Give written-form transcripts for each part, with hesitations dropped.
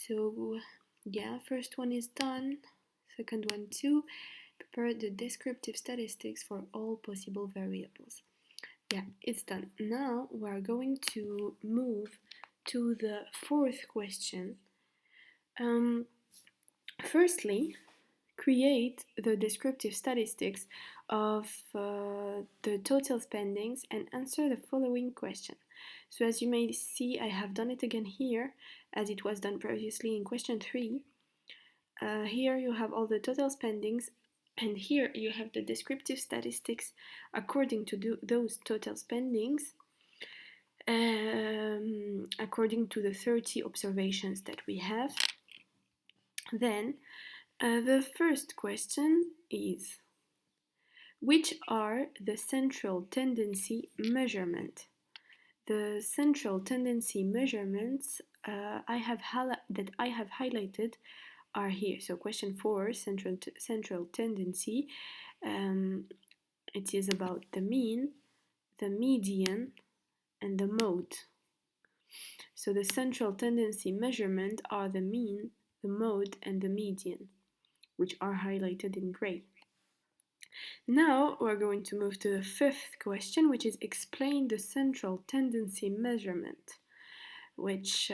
So yeah, first one is done. Second one too. Prepare the descriptive statistics for all possible variables. Yeah, it's done. Now we are going to move to the fourth question. Firstly, create the descriptive statistics of the total spendings and answer the following question. So as you may see, I have done it again here, as it was done previously in question 3. Here you have all the total spendings, and here you have the descriptive statistics according to those total spendings, according to the 30 observations that we have. Then the first question is, which are the central tendency measurement? The central tendency measurements that I have highlighted are here. So question 4, central tendency. It is about the mean, the median, and the mode. So the central tendency measurement are the mean, the mode, and the median, which are highlighted in gray. Now we're going to move to the fifth question, which is explain the central tendency measurement, which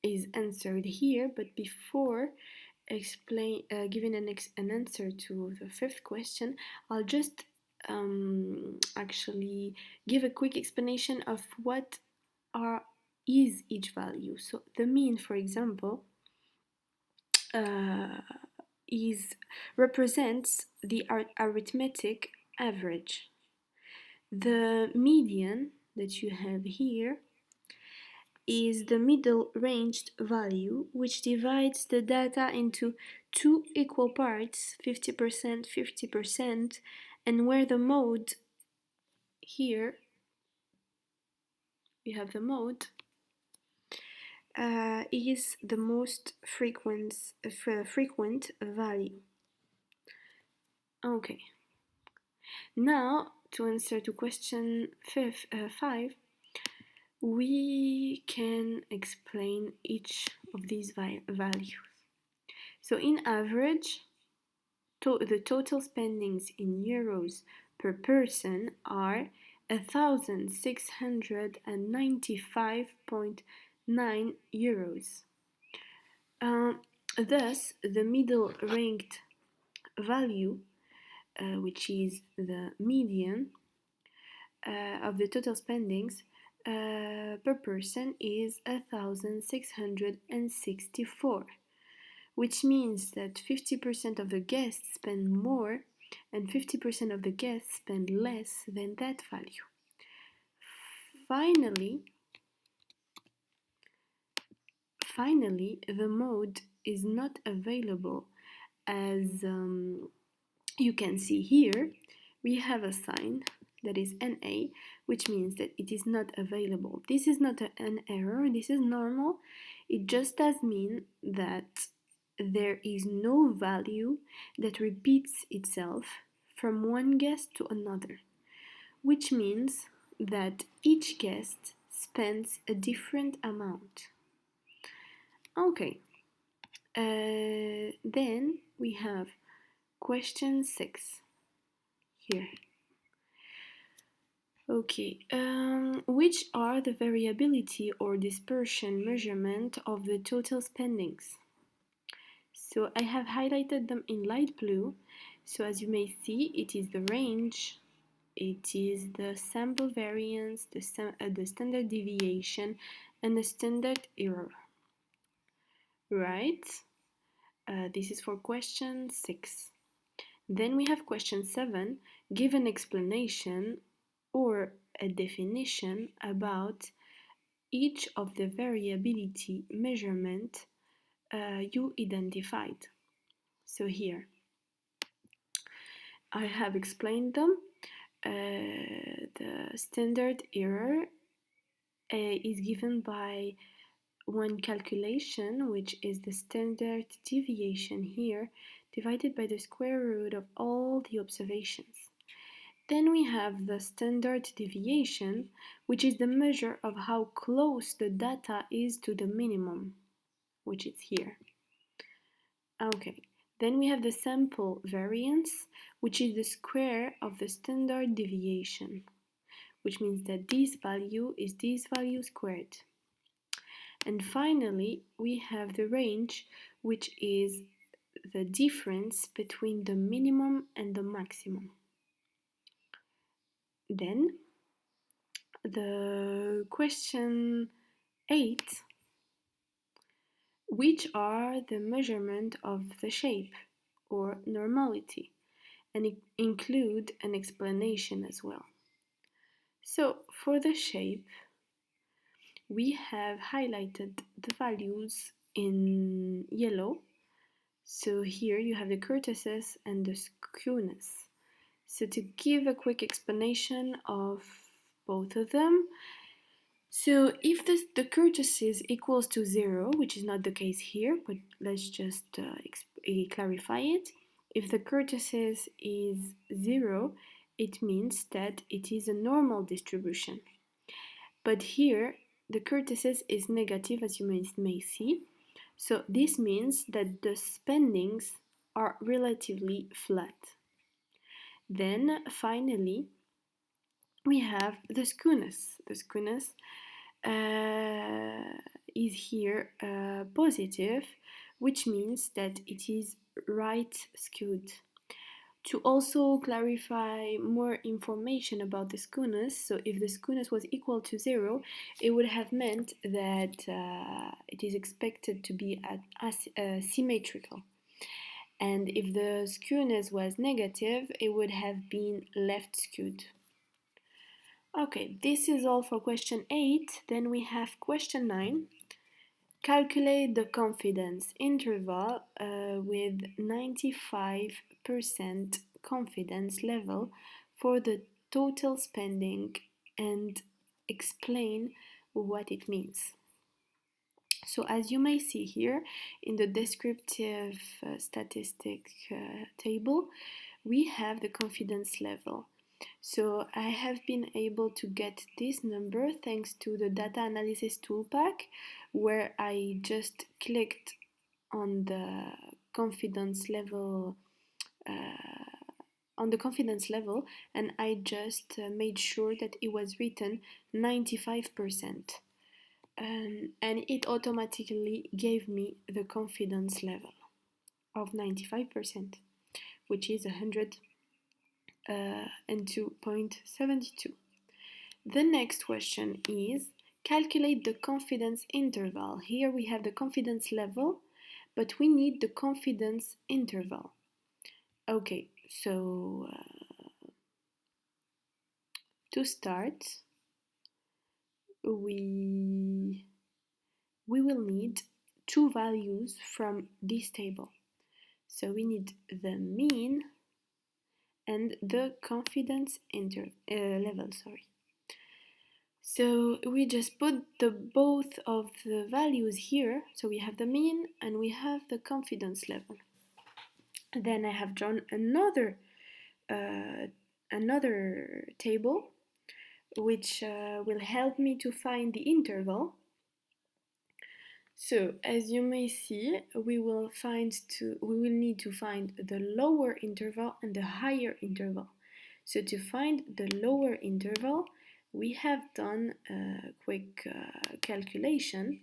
is answered here. But before giving an answer to the fifth question, I'll just actually give a quick explanation of what is each value. So the mean, for example, represents the arithmetic average. The median that you have here is the middle ranged value, which divides the data into two equal parts, 50%, 50%, and where the mode, here we have the mode, is the most frequent value. Okay. Now, to answer to question 5, we can explain each of these values. So in average, the total spendings in euros per person are 1,695.9 euros. Thus, the middle ranked value, which is the median of the total spendings per person, is 1,664, which means that 50% of the guests spend more and 50% of the guests spend less than that value. Finally, the mode is not available, as you can see here. We have a sign that is NA, which means that it is not available. This is not an error, this is normal. It just does mean that there is no value that repeats itself from one guest to another, which means that each guest spends a different amount. Okay, then we have question 6 here. Okay, which are the variability or dispersion measurement of the total spendings? So I have highlighted them in light blue. So as you may see, it is the range, it is the sample variance, the standard deviation, and the standard error. Right? This is for question 6. Then we have question 7. Give an explanation or a definition about each of the variability measurement you identified. So here I have explained them. The standard error is given by one calculation, which is the standard deviation here, divided by the square root of all the observations. Then we have the standard deviation, which is the measure of how close the data is to the minimum. which is here. Okay, then we have the sample variance, which is the square of the standard deviation, which means that this value is this value squared. And finally, we have the range, which is the difference between the minimum and the maximum. Then, the question 8, which are the measurement of the shape or normality, and include an explanation as well. So for the shape, we have highlighted the values in yellow. So here you have the kurtosis and the skewness. So to give a quick explanation of both of them, so if the kurtosis equals to 0, which is not the case here, but let's just clarify it. If the kurtosis is 0, it means that it is a normal distribution. But here, the kurtosis is negative, as you may see. So this means that the spendings are relatively flat. Then finally, we have the skewness. The skewness is here positive, which means that it is right skewed. To also clarify more information about the skewness, so if the skewness was equal to 0, it would have meant that it is expected to be symmetrical. And if the skewness was negative, it would have been left skewed. Okay, this is all for question 8. Then we have question 9. Calculate the confidence interval with 95% confidence level for the total spending and explain what it means. So as you may see here in the descriptive statistic table, we have the confidence level. So I have been able to get this number thanks to the data analysis toolpack, where I just clicked on the confidence level and I just made sure that it was written 95%. And it automatically gave me the confidence level of 95%, which is 102.72. The next question is calculate the confidence interval. Here we have the confidence level, but we need the confidence interval. Okay, so to start, we will need two values from this table. So we need the mean and the confidence level. So we just put both of the values here. So we have the mean and we have the confidence level. Then I have drawn another table which will help me to find the interval. So as you may see, we will need to find the lower interval and the higher interval. So to find the lower interval, we have done a quick calculation,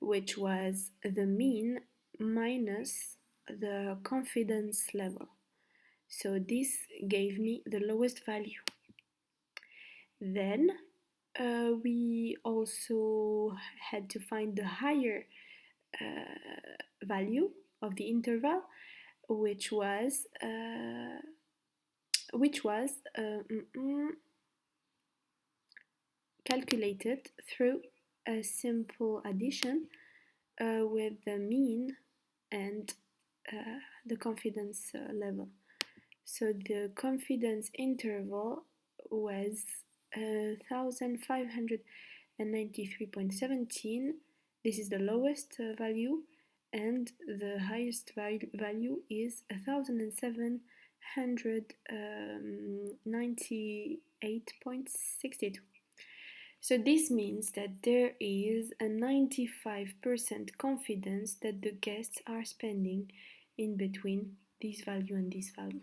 which was the mean minus the confidence level. So this gave me the lowest value. Then we also had to find the higher value of the interval, which was calculated through a simple addition with the mean and the confidence level. So the confidence interval was 1593.17. This is the lowest value, and the highest value is 1798.62. So this means that there is a 95% confidence that the guests are spending in between this value and this value.